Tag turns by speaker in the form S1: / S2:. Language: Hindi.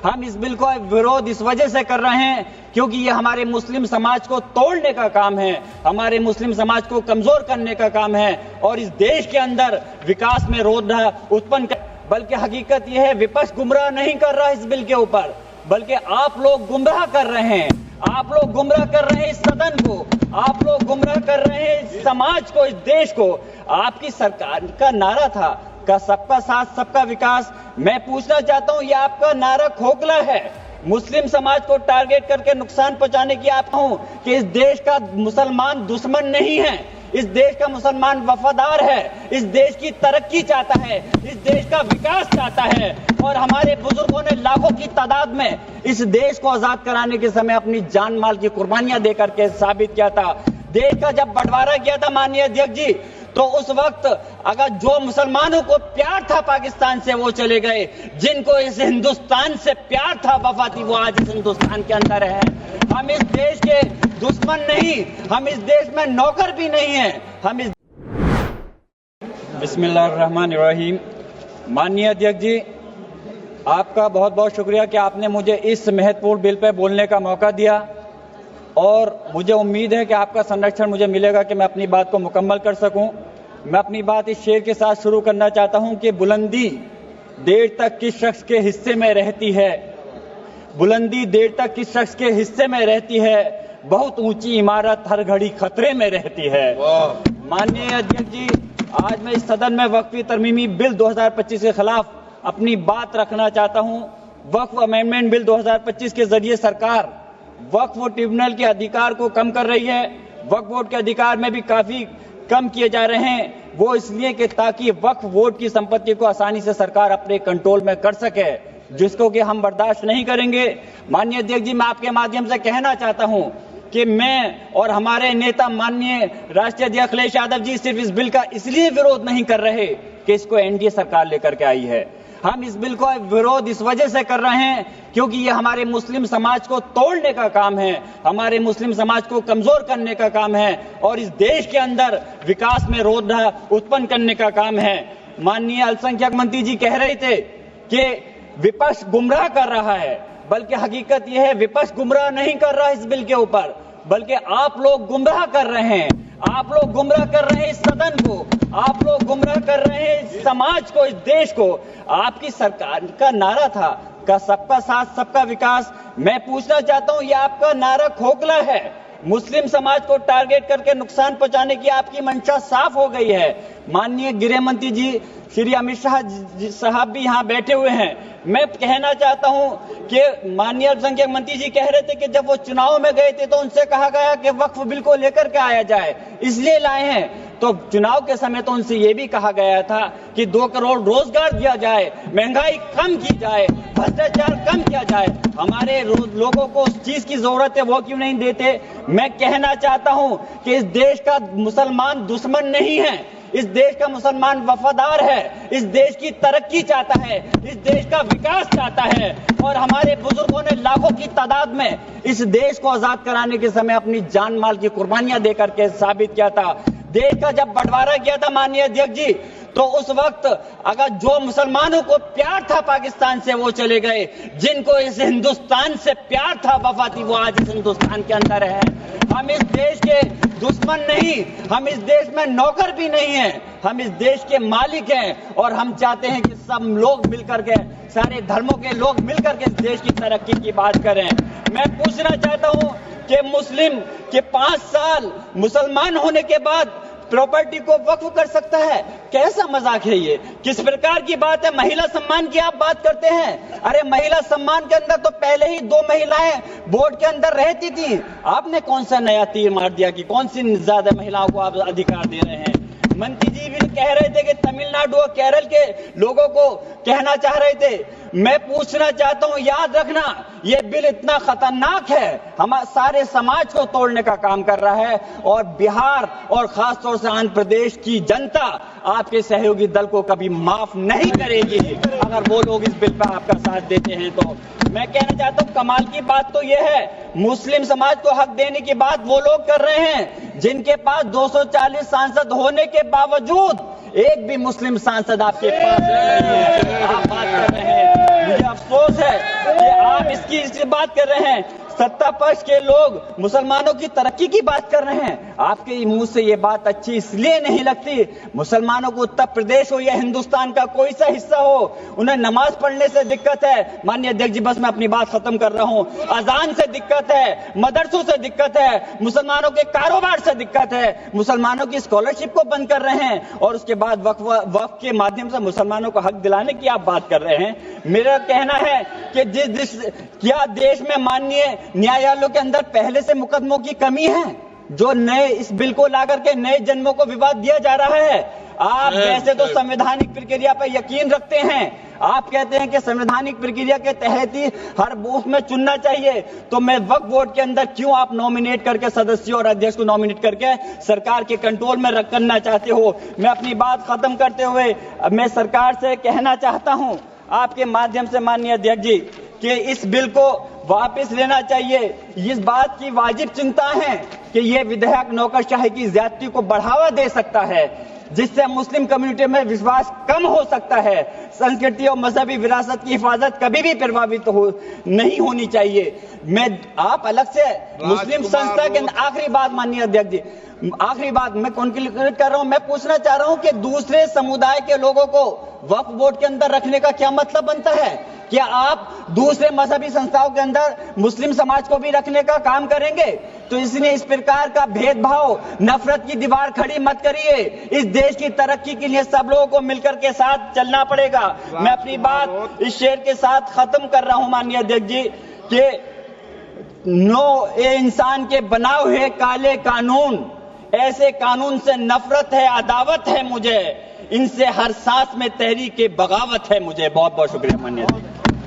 S1: हम इस बिल का विरोध इस वजह से कर रहे हैं क्योंकि ये हमारे मुस्लिम समाज को तोड़ने का काम है, हमारे मुस्लिम समाज को कमजोर करने का काम है और इस देश के अंदर विकास में रोधा उत्पन्न कर, बल्कि हकीकत यह है विपक्ष गुमराह नहीं कर रहा इस बिल के ऊपर, बल्कि आप लोग गुमराह कर रहे हैं। आप लोग गुमराह कर रहे हैं इस सदन को, आप लोग गुमराह कर रहे हैं इस समाज को, इस देश को। आपकी सरकार का नारा था का सबका साथ सबका विकास। मैं पूछना चाहता हूं, ये आपका नारा खोखला है। मुस्लिम समाज को टारगेट करके नुकसान पहुंचाने की आप हूं कि इस देश का मुसलमान दुश्मन नहीं है, इस देश का मुसलमान वफादार है, इस देश की तरक्की चाहता है, इस देश का विकास चाहता है। और हमारे बुजुर्गों ने लाखों की तादाद में इस देश को आजाद कराने के समय अपनी जान माल की कुर्बानियां देकर के साबित किया था। देश का जब बंटवारा किया था माननीय अध्यक्ष जी, तो उस वक्त अगर जो मुसलमानों को प्यार था पाकिस्तान से वो चले गए, जिनको इस हिंदुस्तान से प्यार था, वफा थी, वो आज इस हिंदुस्तान के अंदर है। हम इस देश के दुश्मन नहीं, हम इस देश में नौकर भी नहीं है। हम इस बिस्मिल्लाहिर्रहमानिर्रहीम। माननीय अध्यक्ष जी, आपका बहुत बहुत शुक्रिया कि आपने मुझे इस महत्वपूर्ण बिल पर बोलने का मौका दिया और मुझे उम्मीद है कि आपका संरक्षण मुझे मिलेगा कि मैं अपनी बात को मुकम्मल कर सकूं। मैं अपनी बात इस शेर के साथ शुरू करना चाहता हूं कि बुलंदी देर तक किस शख्स के हिस्से में रहती है, बुलंदी देर तक किस शख्स के हिस्से में रहती है, बहुत ऊंची इमारत हर घड़ी खतरे में रहती है। माननीय अध्यक्ष जी, आज मैं इस सदन में वक्फी तरमीमी बिल 2025 के खिलाफ अपनी बात रखना चाहता हूं। वक्फ अमेंडमेंट बिल 2025 के जरिए सरकार वक्फ ट्रिब्यूनल के अधिकार को कम कर रही है। वक्फ बोर्ड के अधिकार में भी काफी कम किए जा रहे हैं। वो इसलिए कि ताकि वक्फ बोर्ड की संपत्ति को आसानी से सरकार अपने कंट्रोल में कर सके, जिसको कि हम बर्दाश्त नहीं करेंगे। माननीय अध्यक्ष जी, मैं आपके माध्यम से कहना चाहता हूं कि मैं और हमारे नेता माननीय राष्ट्रीय अध्यक्ष अखिलेश यादव जी सिर्फ इस बिल का इसलिए विरोध नहीं कर रहे कि इसको एनडीए सरकार लेकर के आई है। हम इस बिल का विरोध इस वजह से कर रहे हैं क्योंकि ये हमारे मुस्लिम समाज को तोड़ने का काम है, हमारे मुस्लिम समाज को कमजोर करने का काम है और इस देश के अंदर विकास में रोधा उत्पन्न करने का काम है। माननीय अल्पसंख्यक मंत्री जी कह रहे थे कि विपक्ष गुमराह कर रहा है, बल्कि हकीकत यह है विपक्ष गुमराह नहीं कर रहा इस बिल के ऊपर, बल्कि आप लोग गुमराह कर रहे हैं। आप लोग गुमराह कर रहे हैं इस सदन को, आप लोग गुमराह कर रहे हैं इस समाज को, इस देश को। आपकी सरकार का नारा था का सबका साथ सबका विकास। मैं पूछना चाहता हूं, ये आपका नारा खोखला है। मुस्लिम समाज को टारगेट करके नुकसान पहुंचाने की आपकी मंशा साफ हो गई है। माननीय गृह मंत्री जी श्री अमित शाह साहब भी यहाँ बैठे हुए हैं। मैं कहना चाहता हूं कि माननीय अल्पसंख्यक मंत्री जी कह रहे थे कि जब वो चुनाव में गए थे तो उनसे कहा गया कि वक्फ बिल को लेकर के आया जाए, इसलिए लाए हैं। तो चुनाव के समय तो उनसे ये भी कहा गया था कि 2 करोड़ रोजगार दिया जाए, महंगाई कम की जाए, भ्रष्टाचार कम किया जाए। हमारे लोगों को उस चीज की जरूरत है, वो क्यों नहीं देते? मैं कहना चाहता हूं कि इस देश का मुसलमान दुश्मन नहीं है, इस देश का मुसलमान वफादार है, इस देश की तरक्की चाहता है, इस देश का विकास चाहता है। और हमारे बुजुर्गों ने लाखों की तादाद में इस देश को आजाद कराने के समय अपनी जान माल की कुर्बानियां देकर के साबित किया था। देश का जब बंटवारा किया था माननीय अध्यक्ष जी, तो उस वक्त अगर जो मुसलमानों को प्यार था पाकिस्तान से वो चले गए, जिनको इस हिंदुस्तान से प्यार था, वफा थी, वो आज इस हिंदुस्तान के अंदर है। हम इस देश के दुश्मन नहीं, हम इस देश में नौकर भी नहीं है, हम इस देश के मालिक हैं और हम चाहते हैं कि सब लोग मिलकर के, सारे धर्मों के लोग मिलकर के इस देश की तरक्की की बात करें। मैं पूछना चाहता हूं कि मुस्लिम के 5 साल मुसलमान होने के बाद प्रॉपर्टी को वक्फ कर सकता है? कैसा मजाक है ये? किस प्रकार की बात है? महिला सम्मान की आप बात करते हैं। अरे महिला सम्मान के अंदर तो पहले ही 2 महिलाएं बोर्ड के अंदर रहती थी। आपने कौन सा नया तीर मार दिया कि कौन सी ज्यादा महिलाओं को आप अधिकार दे रहे हैं? मंत्री जी भी कह रहे थे कि तमिलनाडु और केरल के लोगों को कहना चाह रहे थे। मैं पूछना चाहता हूं, याद रखना, यह बिल इतना खतरनाक है, हमारे सारे समाज को तोड़ने का काम कर रहा है और बिहार और खासतौर से आंध्र प्रदेश की जनता आपके सहयोगी दल को कभी माफ नहीं करेगी अगर वो लोग इस बिल पर आपका साथ देते हैं। तो मैं कहना चाहता हूं, कमाल की बात तो यह है, मुस्लिम समाज को हक देने की बात वो लोग कर रहे हैं जिनके पास 240 सांसद होने के बावजूद एक भी मुस्लिम सांसद आपके पास नहीं है। आप बात कर रहे हैं मुझे अफसोस है कि आप इसकी बात कर रहे हैं। सत्ता पक्ष के लोग मुसलमानों की तरक्की की बात कर रहे हैं। आपके मुंह से ये बात अच्छी इसलिए नहीं लगती, मुसलमानों को उत्तर प्रदेश हो या हिंदुस्तान का कोई सा हिस्सा हो, उन्हें नमाज पढ़ने से दिक्कत है। माननीय अध्यक्ष जी, बस मैं अपनी बात खत्म कर रहा हूं। अजान से दिक्कत है, मदरसों से दिक्कत है, मुसलमानों के कारोबार से दिक्कत है, मुसलमानों की स्कॉलरशिप को बंद कर रहे हैं, और उसके बाद वक्फ के माध्यम से मुसलमानों को हक दिलाने की आप बात कर रहे हैं। मेरा कहना है कि क्या देश में माननीय न्यायालयों के अंदर पहले से मुकदमों की कमी है, जो नए इस बिल को लाकर के नए जन्मों को विवाद दिया जा रहा है? आप वैसे तो संवैधानिक प्रक्रिया पर यकीन रखते हैं, आप कहते हैं कि संवैधानिक प्रक्रिया के तहत ही हर बूथ में चुनना चाहिए, तो मैं वक्फ बोर्ड के अंदर क्यों आप नॉमिनेट करके सदस्यों और अध्यक्ष को नॉमिनेट करके सरकार के कंट्रोल में करना चाहते हो? मैं अपनी बात खत्म करते हुए मैं सरकार से कहना चाहता हूं आपके माध्यम से माननीय अध्यक्ष जी कि इस बिल को वापस लेना चाहिए। इस बात की वाजिब चिंता है कि यह विधेयक नौकरशाही की ज्यादती को बढ़ावा दे सकता है, जिससे मुस्लिम कम्युनिटी में विश्वास कम हो सकता है। संस्कृति और मजहबी विरासत की हिफाजत कभी भी प्रभावित नहीं होनी चाहिए। आप अलग से मुस्लिम संस्था के आखिरी बात माननीय अध्यक्ष जी, आखिरी बात मैं कंक्लूड कर रहा हूं। मैं पूछना चाह रहा हूं कि दूसरे समुदाय के लोगों को वक्फ बोर्ड के अंदर रखने का क्या मतलब बनता है? क्या आप दूसरे मजहबी संस्थाओं के अंदर मुस्लिम समाज को भी रखने का काम करेंगे? तो इसलिए इस प्रकार का भेदभाव, नफरत की दीवार खड़ी मत करिए। इस देश की तरक्की के लिए सब लोगों को मिलकर के साथ चलना पड़ेगा। मैं अपनी बात इस शेर के साथ खत्म कर रहा हूं माननीय अध्यक्ष जी कि ये इंसान के बनाए हुए काले कानून, ऐसे कानून से नफरत है, अदावत है मुझे, इनसे हर सांस में तहरीक बगावत है मुझे। बहुत बहुत शुक्रिया माननीय अध्यक्ष।